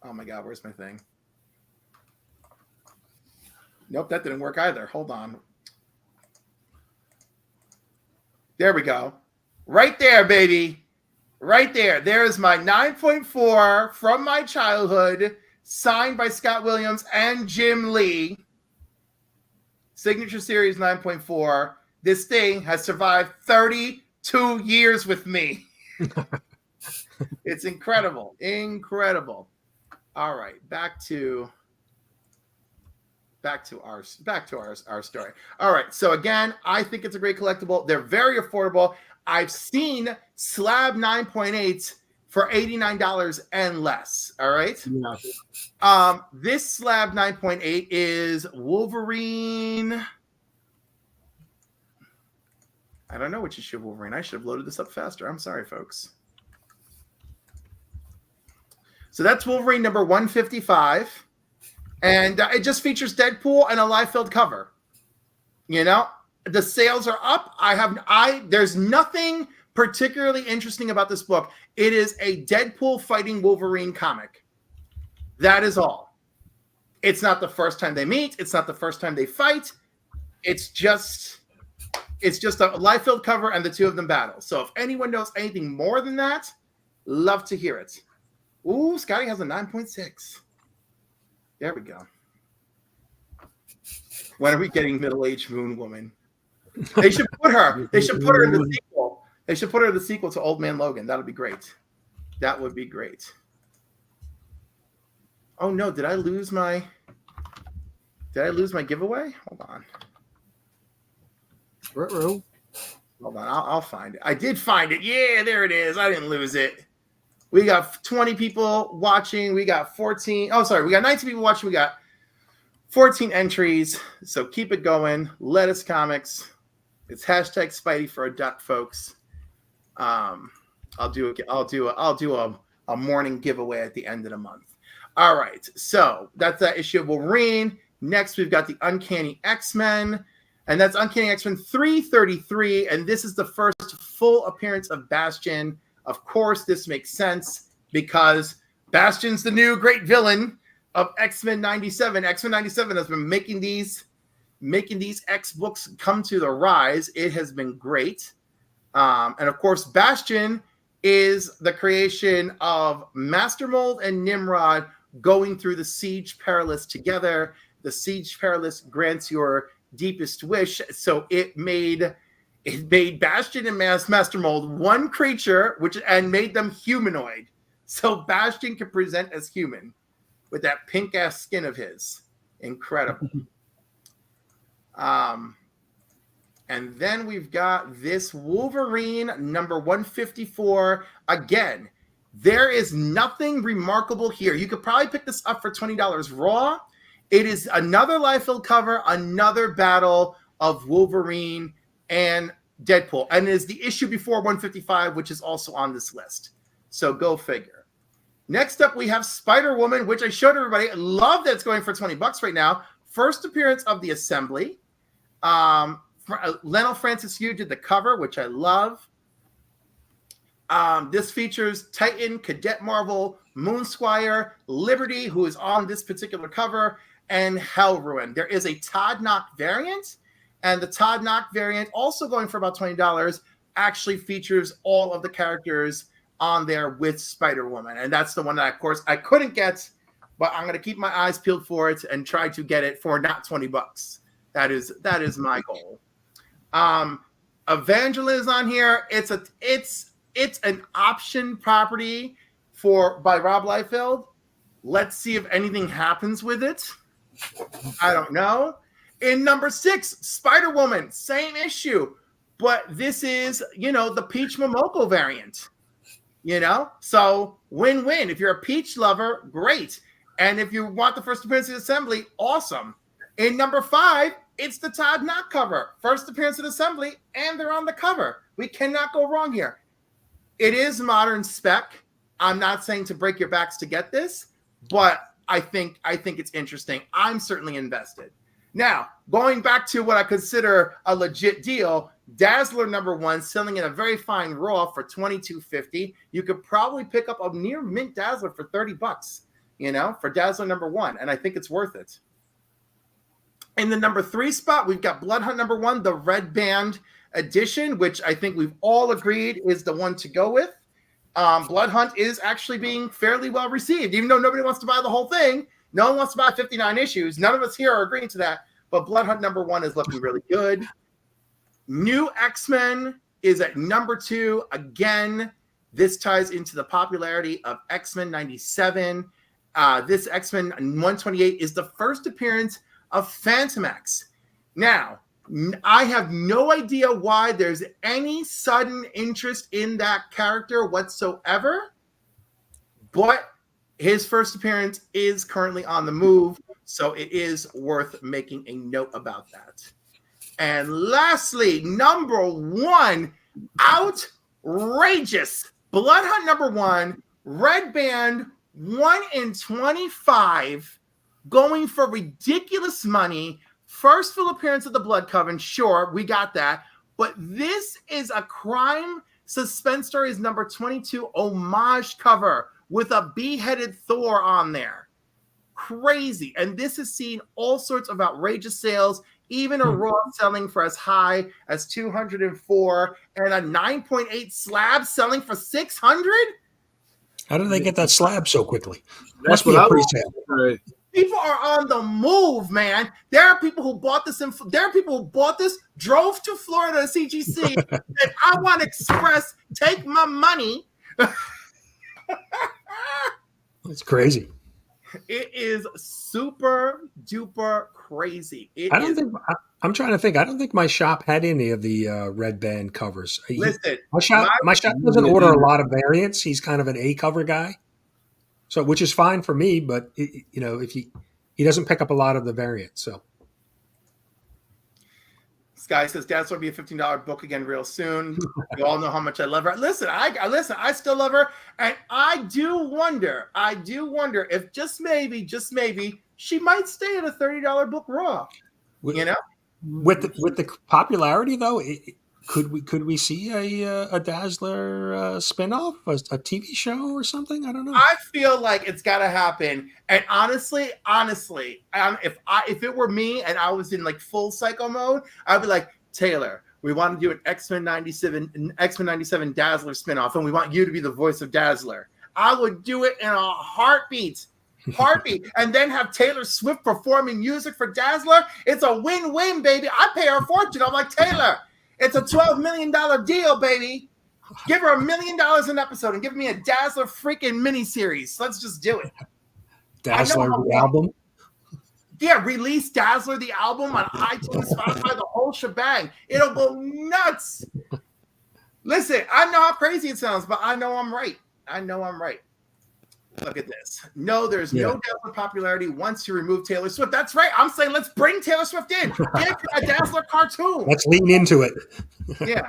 oh my God, where's my thing? Nope, that didn't work either. Hold on. There we go. Right there, baby. Right there. There's my 9.4 from my childhood, signed by Scott Williams and Jim Lee. Signature Series 9.4. This thing has survived 32 years with me. It's incredible. Incredible. All right, back to our story. All right, so again, I think it's a great collectible. They're very affordable. I've seen slab 9.8 for $89 and less. All right. Yeah. This slab 9.8 is Wolverine. I don't know which issue of Wolverine. I should have loaded this up faster. I'm sorry, folks. So that's Wolverine number 155. And it just features Deadpool and a Liefeld cover. You know, the sales are up. There's nothing particularly interesting about this book. It is a Deadpool fighting Wolverine comic. That is all. It's not the first time they meet. It's not the first time they fight. It's just a Liefeld cover and the two of them battle. So if anyone knows anything more than that, love to hear it. Ooh, Scotty has a 9.6. There we go. When are we getting middle-aged Moon Woman? They should put her in the sequel. They should put her in the sequel to Old Man Logan. That would be great. That would be great. Oh no, did I lose my giveaway? Hold on. Hold on, I'll find it. I did find it. Yeah, there it is. I didn't lose it. We got 20 people watching. We got 14. Oh, sorry. We got 19 people watching. We got 14 entries. So keep it going. Lettuce Comics. It's hashtag Spidey for a duck, folks. I'll do a morning giveaway at the end of the month. All right. So that's that issue of Wolverine. Next, we've got the Uncanny X-Men. And that's Uncanny X-Men 333. And this is the first full appearance of Bastion. Of course, this makes sense because Bastion's the new great villain of X-Men 97. X-Men 97 has been making these making these X books come to the rise. It has been great. And of course, Bastion is the creation of Master Mold and Nimrod going through the Siege Perilous together. The Siege Perilous grants your deepest wish. So it made Bastion and Master Mold one creature, and made them humanoid. So Bastion can present as human with that pink ass skin of his. Incredible. And then we've got this Wolverine number 154. Again, there is nothing remarkable here. You could probably pick this up for $20 raw. It is another Liefeld cover, another battle of Wolverine and Deadpool. And it is the issue before 155, which is also on this list. So go figure. Next up, we have Spider-Woman, which I showed everybody. I love that it's going for $20 right now. First appearance of the Assembly. Lionel Francis Yu did the cover, which I love. This features Titan, Cadet Marvel, Moonsquire, Liberty, who is on this particular cover, and Hellruin. There is a Todd Knock variant, and the Todd Knock variant, also going for about $20, actually features all of the characters on there with Spider-Woman. And that's the one that, of course, I couldn't get, but I'm going to keep my eyes peeled for it and try to get it for not $20. That is my goal. Evangeline is on here. It's an option property by Rob Liefeld. Let's see if anything happens with it. I don't know. In number 6, Spider-Woman, same issue, but this is, the Peach Momoko variant. So win-win. If you're a Peach lover, great. And if you want the first appearance of the Assembly, awesome. In number 5, it's the Todd Knock cover. First appearance of the Assembly, and they're on the cover. We cannot go wrong here. It is modern spec. I'm not saying to break your backs to get this, but I think it's interesting. I'm certainly invested. Now, going back to what I consider a legit deal, Dazzler number 1 selling in a very fine raw for $22.50. You could probably pick up a near mint Dazzler for $30, for Dazzler number 1, and I think it's worth it. In the number 3 spot, we've got Blood Hunt number 1, the Red Band edition, which I think we've all agreed is the one to go with. Blood Hunt is actually being fairly well received, even though nobody wants to buy the whole thing. No one wants to buy 59 issues. None of us here are agreeing to that, but Blood Hunt number 1 is looking really good. New X-Men is at number 2. Again, this ties into the popularity of X-Men 97. This X-Men 128 is the first appearance of Phantomax. Now, I have no idea why there's any sudden interest in that character whatsoever, but his first appearance is currently on the move, so it is worth making a note about that. And lastly, number 1, outrageous Blood Hunt number 1, Red Band 1 in 25, going for ridiculous money. First full appearance of the Blood Coven, sure, we got that. But this is a Crime Suspense Stories number 22 homage cover with a beheaded Thor on there. Crazy. And this has seen all sorts of outrageous sales, even a raw selling for as high as 204 and a 9.8 slab selling for 600. How did they get that slab so quickly? That's Must be what a I pre-sale. was. People are on the move, man. There are people who bought this. Drove to Florida to CGC, and I want Express. Take my money. It's crazy. It is super duper crazy. I'm trying to think. I don't think my shop had any of the Red Band covers. Listen, my shop doesn't order a lot of variants. He's kind of an A cover guy. So, which is fine for me, but if he doesn't pick up a lot of the variants. So, this guy says Dazzler will be a $15 book again real soon. You all know how much I love her. Listen, I still love her, and I do wonder if just maybe, she might stay at a $30 book raw. With the popularity though, could we see a Dazzler spinoff, a TV show or something? I don't know. I feel like it's got to happen. And honestly, if it were me and I was in like full psycho mode, I'd be like, Taylor, we want to do an X-Men 97 Dazzler spinoff, and we want you to be the voice of Dazzler. I would do it in a heartbeat. And then have Taylor Swift performing music for Dazzler. It's a win-win, baby. I pay her a fortune. I'm like, Taylor, it's a $12 million deal, baby. Give her $1 million an episode and give me a Dazzler freaking miniseries. Let's just do it. Dazzler the album. Yeah, release Dazzler the album on iTunes, Spotify, the whole shebang. It'll go nuts. Listen, I know how crazy it sounds, but I know I'm right. Look at this. No, there's no Dazzler popularity once you remove Taylor Swift. That's right. I'm saying let's bring Taylor Swift in. Get a Dazzler cartoon. Let's lean into it. Yeah.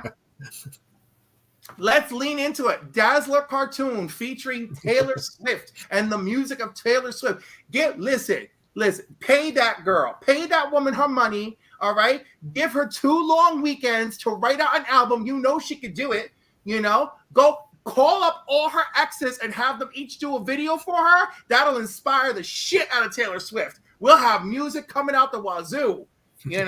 Let's lean into it. Dazzler cartoon featuring Taylor Swift and the music of Taylor Swift. Listen. Pay that girl. Pay that woman her money. All right. Give her 2 long weekends to write out an album. You know she could do it. Go call up all her exes and have them each do a video for her. That'll inspire the shit out of Taylor Swift. We'll have music coming out the wazoo. We'll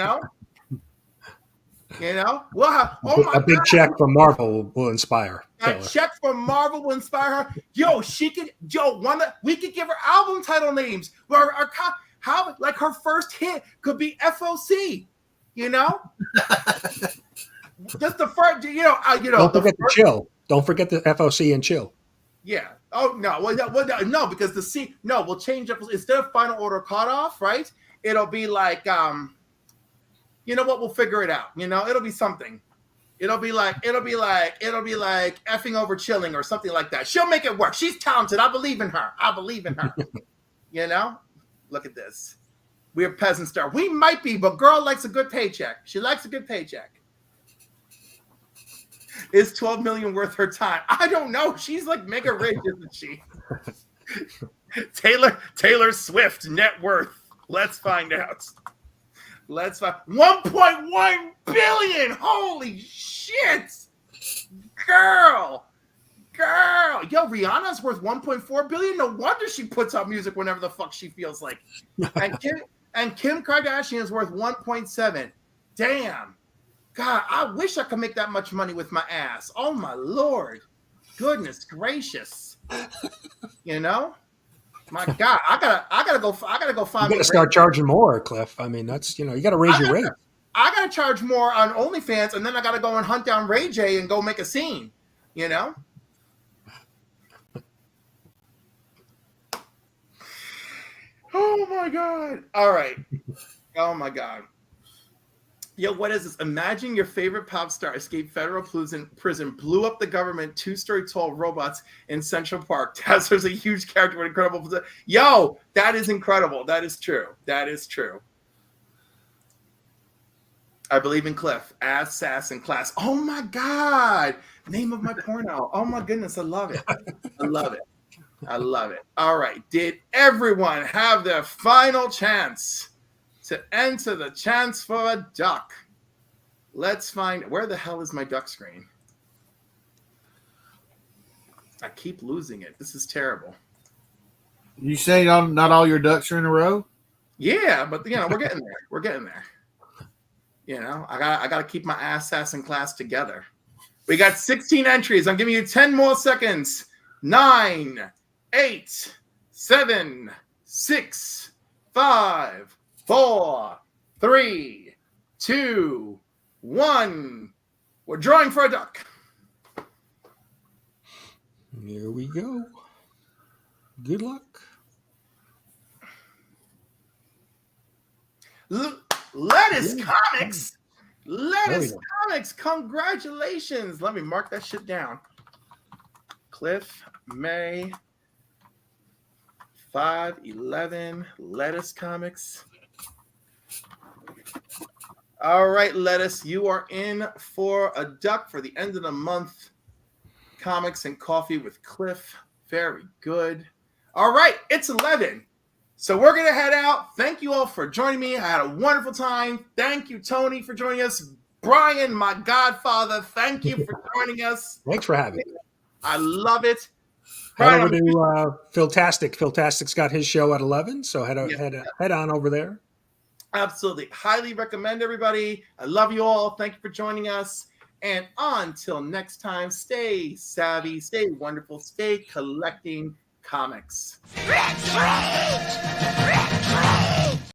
have a big check from Marvel will inspire Taylor. A check from Marvel will inspire her. We could give her album title names. How like her first hit could be FOC. Just the first. Don't forget the Chill. Don't forget the FOC and Chill. Yeah. Oh no. No, because the C. No, we'll change it instead of Final Order Cutoff. Right. It'll be like You know what? We'll figure it out. It'll be something. It'll be like effing over chilling or something like that. She'll make it work. She's talented. I believe in her. Look at this. We're peasant star. We might be, but girl likes a good paycheck. She likes a good paycheck. Is $12 million worth her time? I don't know. She's like mega rich, isn't she? Taylor Swift net worth. Let's find out. 1.1 billion. Holy shit. Girl. Yo, Rihanna's worth 1.4 billion. No wonder she puts out music whenever the fuck she feels like. And Kim Kardashian is worth 1.7. Damn. God, I wish I could make that much money with my ass. Oh my Lord. Goodness gracious. My God, I gotta go find. You gotta start charging more, Cliff. I mean, that's you gotta raise your rate. I gotta charge more on OnlyFans, and then I gotta go and hunt down Ray J and go make a scene. Oh my God! All right. Oh my God. Yo, what is this? Imagine your favorite pop star escaped federal prison, blew up the government 2-story tall robots in Central Park. Dazzler's a huge character with incredible. Yo, that is incredible. That is true. I believe in Cliff. Ass, sass, and class. Oh my God. Name of my porno. Oh my goodness. I love it. I love it. All right. Did everyone have their final chance to enter the chance for a duck? Let's find where the hell is my duck screen? I keep losing it. This is terrible. You say not all your ducks are in a row? Yeah, but we're getting there. I gotta keep my ass and class together. We got 16 entries. I'm giving you 10 more seconds. 9, 8, 7, 6, 5, 4, 3, 2, 1. We're drawing for a duck. Here we go. Good luck. Lettuce Comics. Lettuce Comics. Congratulations. Let me mark that shit down. Cliff May 5/11. Lettuce Comics. All right, Lettuce, you are in for a duck for the end of the month. Comics and Coffee with Cliff. Very good. All right, it's 11. So we're going to head out. Thank you all for joining me. I had a wonderful time. Thank you, Tony, for joining us. Brian, my godfather, thank you for joining us. Thanks for having me. I love it. Head Brian, over to Philtastic. Philtastic's got his show at 11, so head on over there. Absolutely. Highly recommend, everybody. I love you all. Thank you for joining us. And until next time, stay savvy, stay wonderful, stay collecting comics. Retreat! Retreat!